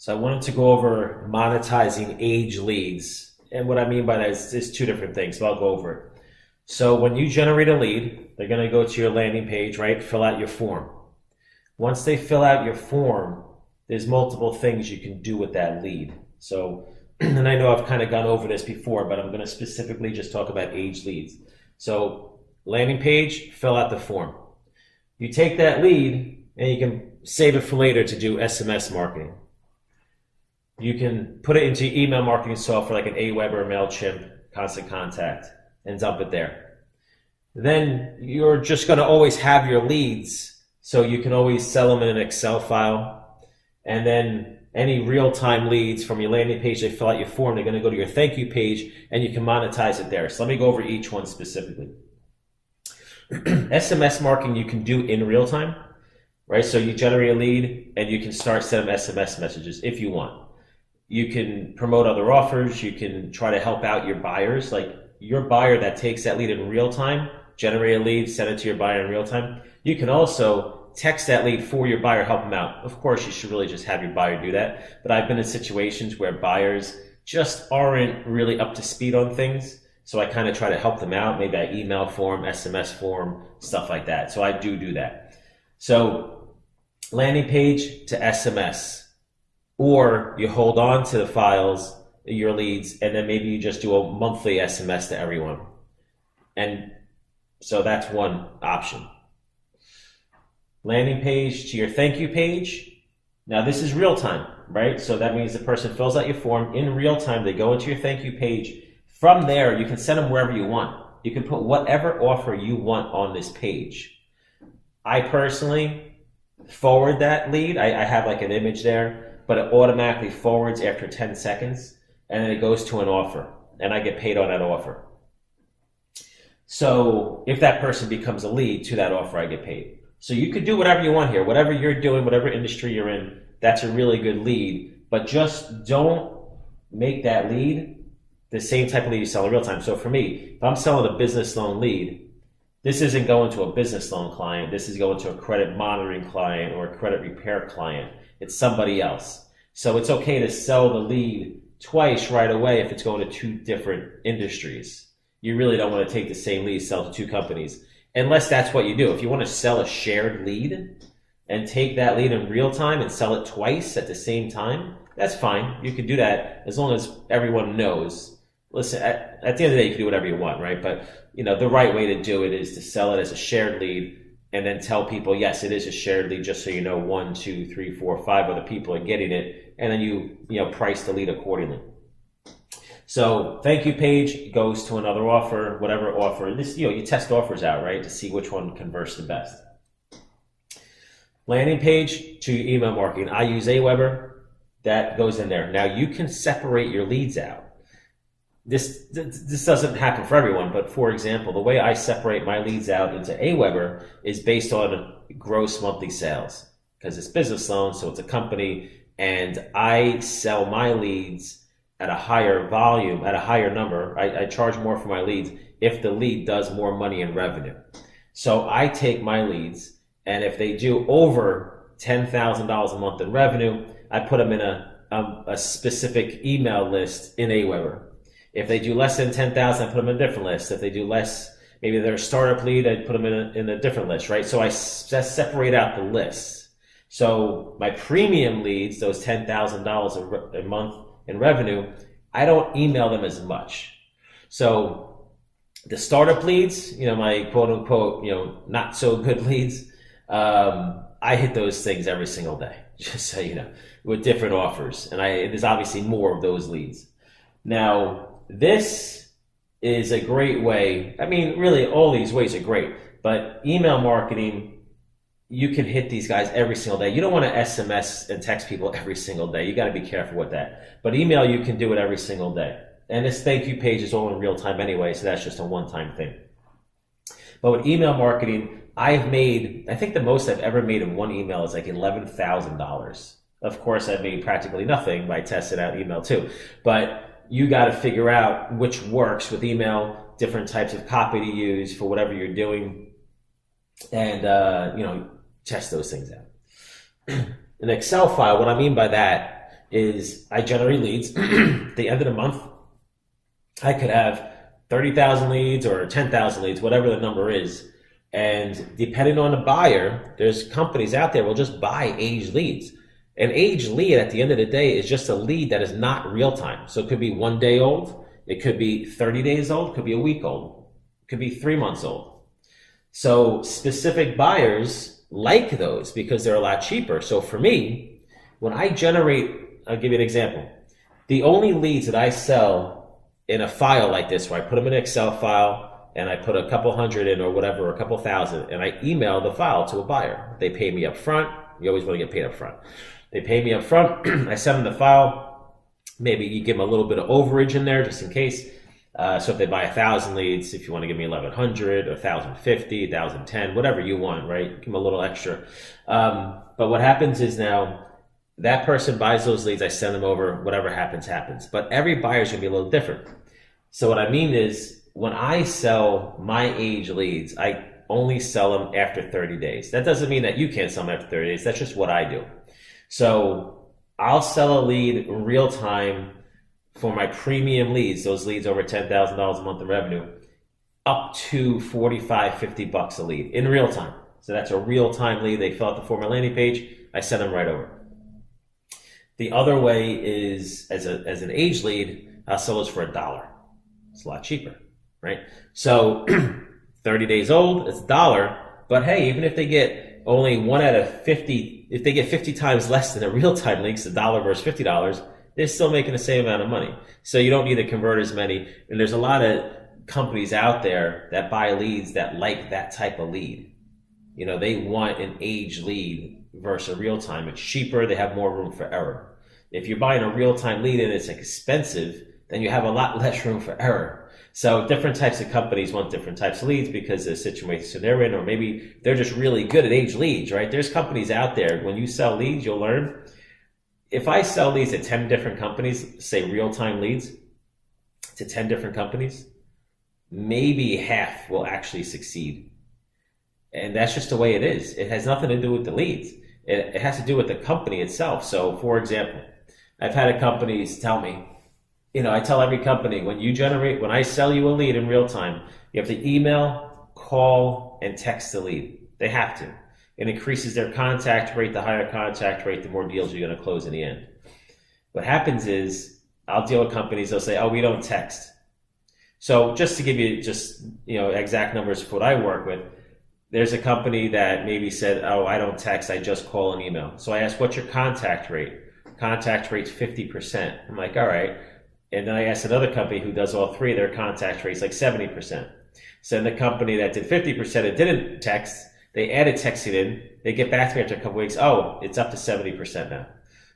So I wanted to go over monetizing age leads. And what I mean by that is two different things, so I'll go over it. So when you generate a lead, they're going to go to your landing page, right? Fill out your form. Once they fill out your form, there's multiple things you can do with that lead. So, and I know I've kind of gone over this before, but I'm going to specifically just talk about age leads. So landing page, fill out the form. You take that lead and you can save it for later to do SMS marketing. You can put it into email marketing software like an Aweber or MailChimp, Constant Contact, and dump it there. Then you're just going to always have your leads, so you can always sell them in an Excel file. And then any real-time leads from your landing page, they fill out your form, they're going to go to your thank you page, and you can monetize it there. So let me go over each one specifically. SMS marketing you can do in real time, right? So you generate a lead, and you can start sending SMS messages if you want. You can promote other offers. You can try to help out your buyers. Like your buyer that takes that lead in real time, generate a lead, send it to your buyer in real time. You can also text that lead for your buyer, help them out. Of course, you should really just have your buyer do that. But I've been in situations where buyers just aren't really up to speed on things. So I kind of try to help them out, maybe by email form, SMS form, stuff like that. So I do that. So landing page to SMS. Or you hold on to the files, your leads, and then maybe you just do a monthly SMS to everyone. And so that's one option. Landing page to your thank you page. Now this is real time, right? So that means the person fills out your form in real time. They go into your thank you page. From there, you can send them wherever you want. You can put whatever offer you want on this page. I personally forward that lead. I have like an image there, but it automatically forwards after 10 seconds, and then it goes to an offer, and I get paid on that offer. So if that person becomes a lead to that offer, I get paid. So you could do whatever you want here. Whatever you're doing, whatever industry you're in, that's a really good lead, but just don't make that lead the same type of lead you sell in real time. So for me, if I'm selling a business loan lead, this isn't going to a business loan client. This is going to a credit monitoring client or a credit repair client. It's somebody else. So it's okay to sell the lead twice right away if it's going to two different industries. You really don't want to take the same lead, sell to two companies, unless that's what you do. If you want to sell a shared lead and take that lead in real time and sell it twice at the same time, that's fine. You can do that as long as everyone knows. Listen, at the end of the day, you can do whatever you want, right? But the right way to do it is to sell it as a shared lead and then tell people, yes, it is a shared lead, just so you know 1, 2, 3, 4, 5 other people are getting it, and then you price the lead accordingly. So thank you page goes to another offer, whatever offer. This you test offers out, right, to see which one converts the best. Landing page to email marketing. I use Aweber. That goes in there. Now you can separate your leads out. This doesn't happen for everyone, but for example, the way I separate my leads out into Aweber is based on gross monthly sales, because it's business loans, so it's a company, and I sell my leads at a higher volume, at a higher number. I charge more for my leads if the lead does more money in revenue. So I take my leads, and if they do over $10,000 a month in revenue, I put them in a specific email list in Aweber. If they do less than 10,000, I put them in a different list. If they do less, maybe they're a startup lead, I put them in a different list, right? So I separate out the lists. So my premium leads, those $10,000 a month in revenue, I don't email them as much. So the startup leads, my quote unquote, not so good leads, I hit those things every single day, just so you know, with different offers. And there's obviously more of those leads. Now, this is a great way. I mean, really, all these ways are great. But email marketing, you can hit these guys every single day. You don't want to SMS and text people every single day. You got to be careful with that. But email, you can do it every single day. And this thank you page is all in real time anyway, so that's just a one-time thing. But with email marketing, I think the most I've ever made in one email is like $11,000. Of course, I've made practically nothing by testing out email too. But you got to figure out which works with email, different types of copy to use for whatever you're doing, and test those things out. An Excel file, what I mean by that is I generate leads. At the end of the month, I could have 30,000 leads or 10,000 leads, whatever the number is. And depending on the buyer, there's companies out there will just buy aged leads. An aged lead at the end of the day is just a lead that is not real time. So it could be 1 day old, it could be 30 days old, it could be a week old, it could be 3 months old. So specific buyers like those because they're a lot cheaper. So for me, when I generate, I'll give you an example. The only leads that I sell in a file like this, where I put them in an Excel file and I put a couple hundred in or whatever, or a couple thousand, and I email the file to a buyer. They pay me up front. You always want to get paid up front. They pay me up front. I send them the file. Maybe you give them a little bit of overage in there just in case. So if they buy 1,000 leads, if you want to give me 1,100 or 1,050, 1,010, whatever you want, right? Give them a little extra. But what happens is now that person buys those leads. I send them over. Whatever happens, happens. But every buyer is going to be a little different. So what I mean is when I sell my age leads, I only sell them after 30 days. That doesn't mean that you can't sell them after 30 days. That's just what I do. So I'll sell a lead in real time for my premium leads, those leads over $10,000 a month in revenue, up to $45, $50 a lead in real time. So that's a real time lead. They fill out the form on my landing page. I send them right over. The other way is as an age lead, I'll sell those for $1. It's a lot cheaper, right? So 30 days old, it's $1. But hey, even if they get only 1 out of 50, if they get 50 times less than a real time lead, it's $1 versus $50, they're still making the same amount of money. So you don't need to convert as many. And there's a lot of companies out there that buy leads that like that type of lead. You know, they want an age lead versus a real time. It's cheaper. They have more room for error. If you're buying a real time lead and it's expensive, then you have a lot less room for error. So different types of companies want different types of leads because of the situation they're in, or maybe they're just really good at age leads, right? There's companies out there, when you sell leads, you'll learn. If I sell leads to 10 different companies, say real-time leads to 10 different companies, maybe half will actually succeed. And that's just the way it is. It has nothing to do with the leads. It has to do with the company itself. So for example, I've had companies tell me, you know, I tell every company, when I sell you a lead in real time, you have to email, call, and text the lead. They have to. It increases their contact rate. The higher contact rate, the more deals you're going to close in the end. What happens is I'll deal with companies, they'll say, oh, we don't text. So just to give you exact numbers for what I work with, there's a company that maybe said, oh, I don't text, I just call and email. So I asked, what's your contact rate? Contact rate's 50%. I'm like, all right. And then I asked another company who does all three, their contact rate's like 70%. So the company that did 50% and didn't text, they added texting in. They get back to me after a couple weeks. Oh, it's up to 70% now.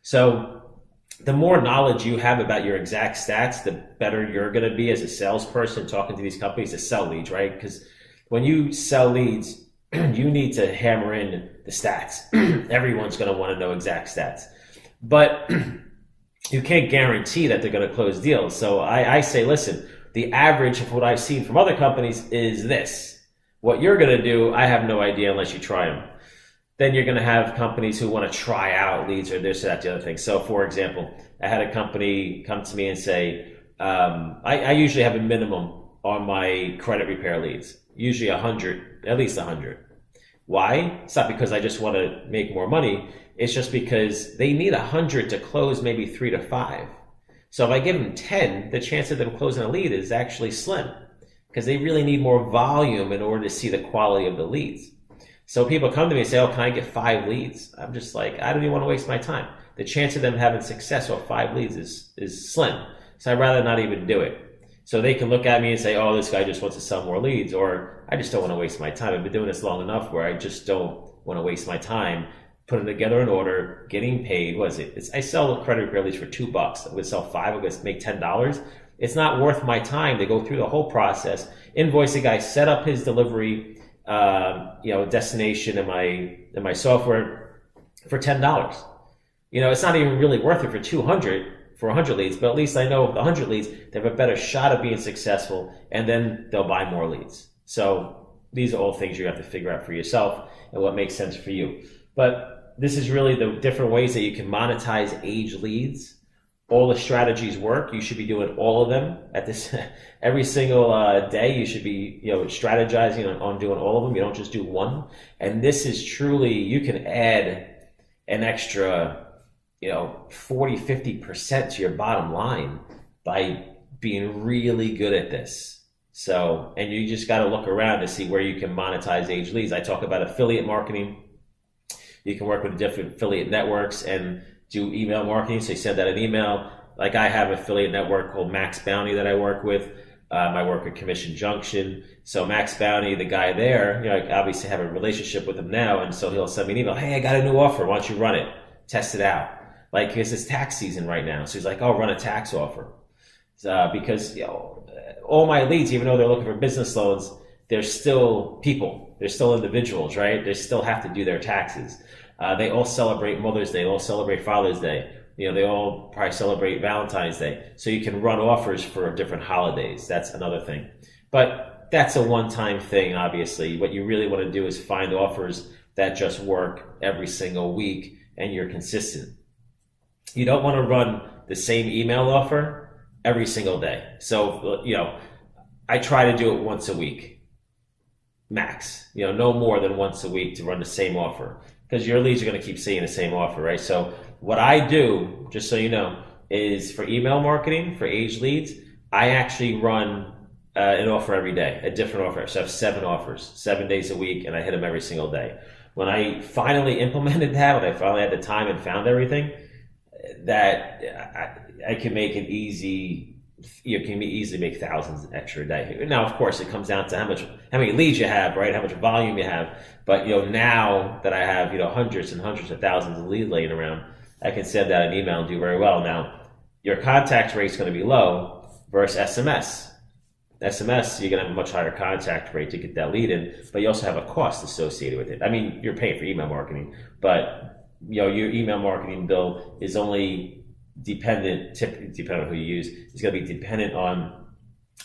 So the more knowledge you have about your exact stats, the better you're going to be as a salesperson talking to these companies to sell leads, right? Because when you sell leads, you need to hammer in the stats. Everyone's going to want to know exact stats. But you can't guarantee that they're going to close deals. So I say, listen, the average of what I've seen from other companies is this. What you're going to do, I have no idea unless you try them. Then you're going to have companies who want to try out leads or this or that, the other thing. So for example, I had a company come to me and say, I usually have a minimum on my credit repair leads, usually 100, at least 100. Why? It's not because I just want to make more money. It's just because they need 100 to close maybe 3 to 5. So if I give them 10, the chance of them closing a lead is actually slim, because they really need more volume in order to see the quality of the leads. So people come to me and say, oh, can I get 5 leads? I'm just like, I don't even want to waste my time. The chance of them having success with 5 leads is slim. So I'd rather not even do it. So they can look at me and say, oh, this guy just wants to sell more leads, or I just don't want to waste my time. I've been doing this long enough where I just don't want to waste my time putting together an order, getting paid. What is it? I sell credit repair leads for $2. I would sell 5, I would make $10. It's not worth my time to go through the whole process, invoice the guy, set up his delivery, destination in my software for $10. It's not even really worth it for 100 leads, but at least I know with 100 leads, they have a better shot of being successful, and then they'll buy more leads. So these are all things you have to figure out for yourself and what makes sense for you. But this is really the different ways that you can monetize age leads. All the strategies work. You should be doing all of them at this every single day. You should be strategizing on doing all of them. You don't just do one. And this is truly, you can add an extra 40-50% to your bottom line by being really good at this. So, and you just got to look around to see where you can monetize age leads. I talk about affiliate marketing. You can work with different affiliate networks and do email marketing. So you send out an email. Like I have an affiliate network called Max Bounty that I work with. I work with Commission Junction. So Max Bounty, the guy there, I obviously have a relationship with him now. And so he'll send me an email. Hey, I got a new offer. Why don't you run it? Test it out. Like it's tax season right now. So he's like, oh, run a tax offer. Because all my leads, even though they're looking for business loans, they're still people. They're still individuals, right? They still have to do their taxes. They all celebrate Mother's Day. They all celebrate Father's Day. They all probably celebrate Valentine's Day. So you can run offers for different holidays. That's another thing. But that's a one-time thing, obviously. What you really want to do is find offers that just work every single week and you're consistent. You don't want to run the same email offer every single day. So, I try to do it once a week, max, no more than once a week to run the same offer, because your leads are going to keep seeing the same offer, right? So what I do, just so you know, is for email marketing, for age leads, I actually run an offer every day, a different offer. So I have 7 offers, 7 days a week, and I hit them every single day. When I finally implemented that, when I finally had the time and found everything, that I can make it easy. You can easily make thousands extra a day. Now, of course, it comes down to how many leads you have, right? How much volume you have. But now that I have hundreds and hundreds of thousands of leads laying around, I can send out an email and do very well. Now, your contact rate is going to be low versus SMS. SMS, you're going to have a much higher contact rate to get that lead in, but you also have a cost associated with it. I mean, you're paying for email marketing, but your email marketing bill is only dependent on who you use. It's going to be dependent on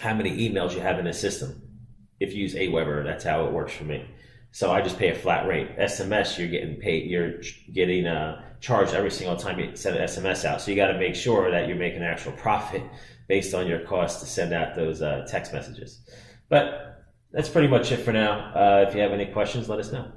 how many emails you have in the system. If you use Aweber, that's how it works for me. So I just pay a flat rate. SMS, you're getting paid. You're getting charged every single time you send an SMS out. So you got to make sure that you're making an actual profit based on your cost to send out those text messages. But that's pretty much it for now. If you have any questions, let us know.